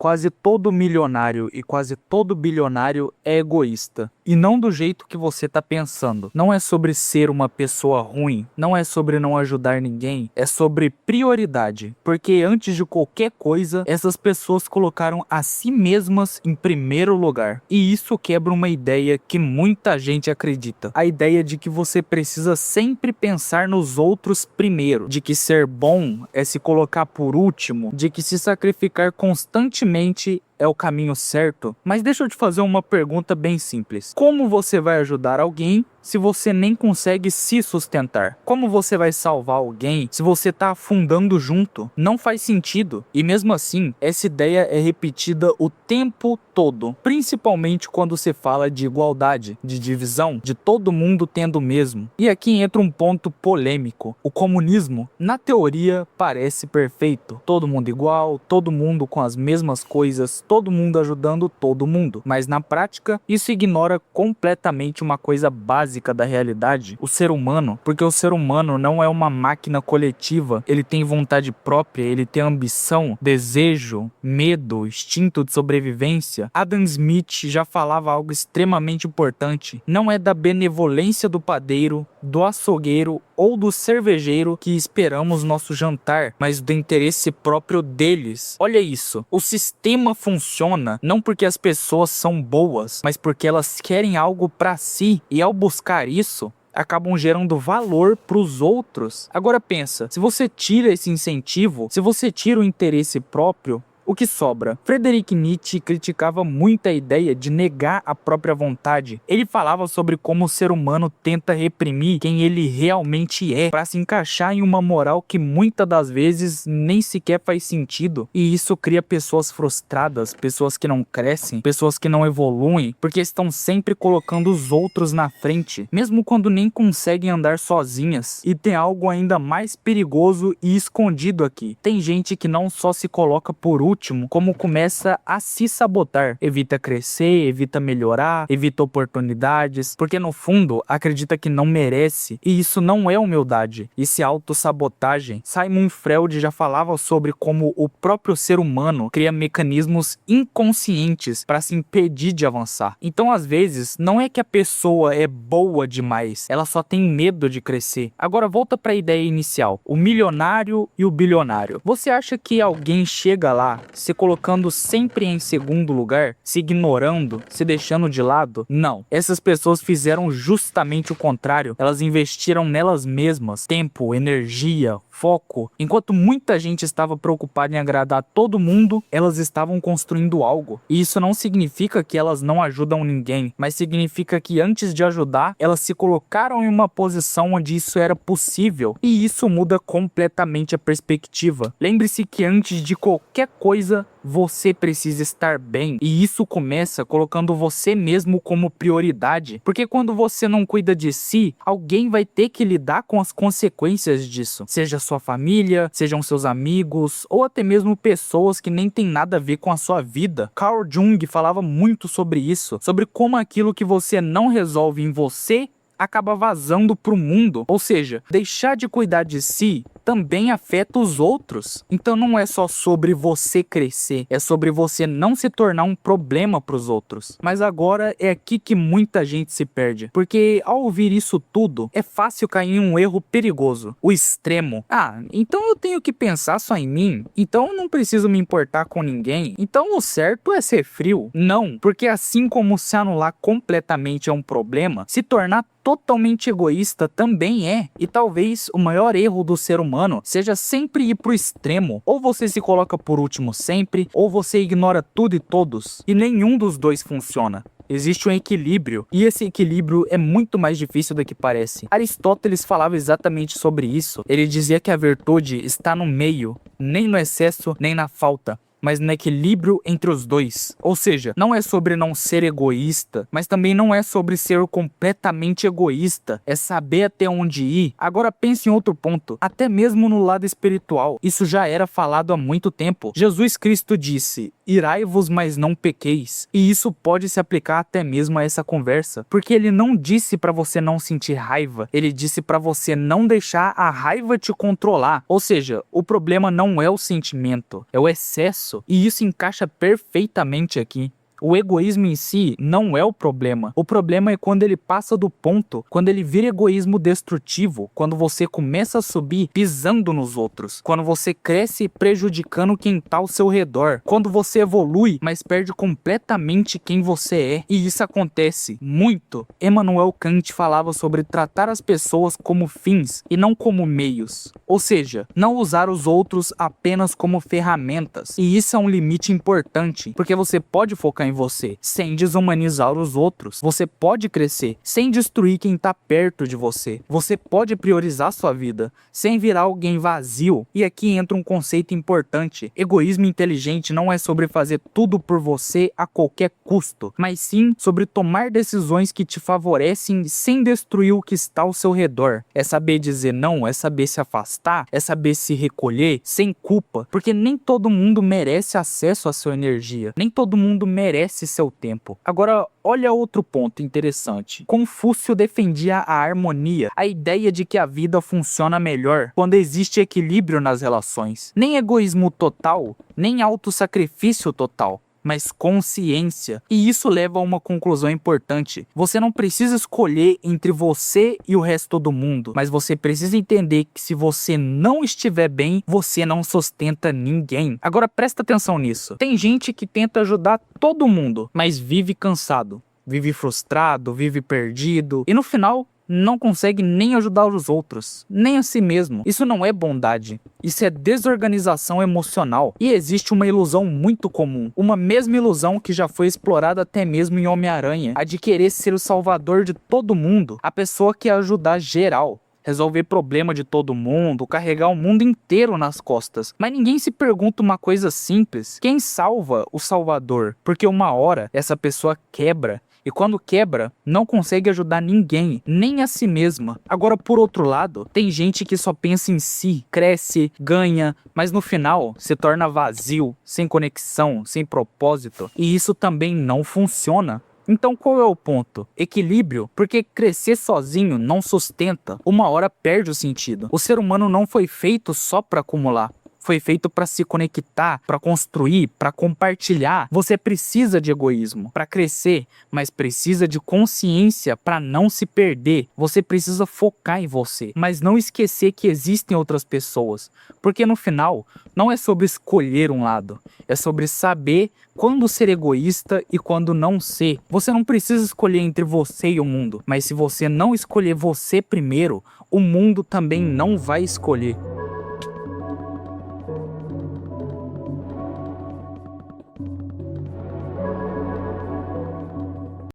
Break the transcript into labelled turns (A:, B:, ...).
A: quase todo milionário e quase todo bilionário é egoísta. E não do jeito que você tá pensando. Não é sobre ser uma pessoa ruim, não é sobre não ajudar ninguém, é sobre prioridade. Porque antes de qualquer coisa, essas pessoas colocaram a si mesmas em primeiro lugar. E isso quebra uma ideia que muita gente acredita. A ideia de que você precisa sempre pensar nos outros primeiro, de que ser bom é se colocar por último, de que se sacrificar constantemente é o caminho certo. Mas deixa eu te fazer uma pergunta bem simples. Como você vai ajudar alguém se você nem consegue se sustentar? Como você vai salvar alguém se você tá afundando junto? Não faz sentido. E mesmo assim, essa ideia é repetida o tempo todo, principalmente quando se fala de igualdade, de divisão, de todo mundo tendo o mesmo. E aqui entra um ponto polêmico. O comunismo, na teoria, parece perfeito. Todo mundo igual, todo mundo com as mesmas coisas, todo mundo ajudando todo mundo. Mas na prática, isso ignora completamente uma coisa básica da realidade, o ser humano, porque o ser humano não é uma máquina coletiva, ele tem vontade própria, ele tem ambição, desejo, medo, instinto de sobrevivência. Adam Smith já falava algo extremamente importante: não é da benevolência do padeiro, do açougueiro ou do cervejeiro que esperamos nosso jantar, mas do interesse próprio deles. Olha isso, o sistema funciona não porque as pessoas são boas, mas porque elas querem algo para si, e ao buscar isso, acabam gerando valor para os outros. Agora pensa, se você tira esse incentivo, se você tira o interesse próprio, o que sobra? Friedrich Nietzsche criticava muito a ideia de negar a própria vontade. Ele falava sobre como o ser humano tenta reprimir quem ele realmente é para se encaixar em uma moral que muitas das vezes nem sequer faz sentido. E isso cria pessoas frustradas, pessoas que não crescem, pessoas que não evoluem, porque estão sempre colocando os outros na frente, mesmo quando nem conseguem andar sozinhas. E tem algo ainda mais perigoso e escondido aqui. Tem gente que não só se coloca por último, como começa a se sabotar. Evita crescer, evita melhorar, evita oportunidades, porque no fundo acredita que não merece. E isso não é humildade, isso é autossabotagem. Sigmund Freud já falava sobre como o próprio ser humano cria mecanismos inconscientes para se impedir de avançar. Então às vezes não é que a pessoa é boa demais, ela só tem medo de crescer. Agora volta para a ideia inicial, o milionário e o bilionário. Você acha que alguém chega lá se colocando sempre em segundo lugar, se ignorando, se deixando de lado? Não. Essas pessoas fizeram justamente o contrário. Elas investiram nelas mesmas, tempo, energia, foco. Enquanto muita gente estava preocupada em agradar todo mundo, elas estavam construindo algo. E isso não significa que elas não ajudam ninguém, mas significa que antes de ajudar, elas se colocaram em uma posição onde isso era possível. E isso muda completamente a perspectiva. Lembre-se que antes de qualquer coisa, você precisa estar bem, e isso começa colocando você mesmo como prioridade, porque quando você não cuida de si, alguém vai ter que lidar com as consequências disso, seja sua família, sejam seus amigos, ou até mesmo pessoas que nem tem nada a ver com a sua vida. Carl Jung falava muito sobre isso, sobre como aquilo que você não resolve em você acaba vazando pro mundo. Ou seja, deixar de cuidar de si também afeta os outros. Então não é só sobre você crescer, é sobre você não se tornar um problema pros outros. Mas agora é aqui que muita gente se perde, porque ao ouvir isso tudo, é fácil cair em um erro perigoso, o extremo. Ah, então eu tenho que pensar só em mim? Então eu não preciso me importar com ninguém? Então o certo é ser frio? Não, porque assim como se anular completamente é um problema, se tornar totalmente egoísta também é. E talvez o maior erro do ser humano seja sempre ir pro extremo. Ou você se coloca por último sempre, ou você ignora tudo e todos. E nenhum dos dois funciona. Existe um equilíbrio, e esse equilíbrio é muito mais difícil do que parece. Aristóteles falava exatamente sobre isso. Ele dizia que a virtude está no meio, nem no excesso, nem na falta, mas no equilíbrio entre os dois. Ou seja, não é sobre não ser egoísta, mas também não é sobre ser completamente egoísta. É saber até onde ir. Agora pense em outro ponto, até mesmo no lado espiritual. Isso já era falado há muito tempo. Jesus Cristo disse: irai-vos, mas não pequeis. E isso pode se aplicar até mesmo a essa conversa, porque ele não disse para você não sentir raiva, ele disse para você não deixar a raiva te controlar. Ou seja, o problema não é o sentimento, é o excesso. isso. E isso encaixa perfeitamente aqui. O egoísmo em si não é o problema. O problema é quando ele passa do ponto, quando ele vira egoísmo destrutivo, quando você começa a subir pisando nos outros, quando você cresce prejudicando quem tá ao seu redor, quando você evolui, mas perde completamente quem você é. E isso acontece muito. Immanuel Kant falava sobre tratar as pessoas como fins e não como meios. Ou seja, não usar os outros apenas como ferramentas. E isso é um limite importante, porque você pode focar em você, sem desumanizar os outros. Você pode crescer, sem destruir quem tá perto de você. Você pode priorizar sua vida, sem virar alguém vazio. E aqui entra um conceito importante. Egoísmo inteligente não é sobre fazer tudo por você a qualquer custo, mas sim sobre tomar decisões que te favorecem sem destruir o que está ao seu redor. É saber dizer não, é saber se afastar, é saber se recolher, sem culpa, porque nem todo mundo merece acesso à sua energia, nem todo mundo merece seu tempo. Agora, olha outro ponto interessante. Confúcio defendia a harmonia, a ideia de que a vida funciona melhor quando existe equilíbrio nas relações. Nem egoísmo total, nem autossacrifício total, mas consciência. E isso leva a uma conclusão importante. Você não precisa escolher entre você e o resto do mundo, mas você precisa entender que se você não estiver bem, você não sustenta ninguém. Agora presta atenção nisso. Tem gente que tenta ajudar todo mundo, mas vive cansado, vive frustrado, vive perdido e no final não consegue nem ajudar os outros, nem a si mesmo. Isso não é bondade, isso é desorganização emocional. E existe uma ilusão muito comum, uma mesma ilusão que já foi explorada até mesmo em Homem-Aranha, a de querer ser o salvador de todo mundo, a pessoa que ia ajudar geral, resolver problema de todo mundo, carregar o mundo inteiro nas costas. Mas ninguém se pergunta uma coisa simples: quem salva o salvador? Porque uma hora essa pessoa quebra. E quando quebra, não consegue ajudar ninguém, nem a si mesma. Agora, por outro lado, tem gente que só pensa em si, cresce, ganha, mas no final se torna vazio, sem conexão, sem propósito. E isso também não funciona. Então qual é o ponto? Equilíbrio, porque crescer sozinho não sustenta. Uma hora perde o sentido. O ser humano não foi feito só para acumular. Foi feito para se conectar, para construir, para compartilhar. Você precisa de egoísmo para crescer, mas precisa de consciência para não se perder. Você precisa focar em você, mas não esquecer que existem outras pessoas. Porque no final, não é sobre escolher um lado, é sobre saber quando ser egoísta e quando não ser. Você não precisa escolher entre você e o mundo, mas se você não escolher você primeiro, o mundo também não vai escolher.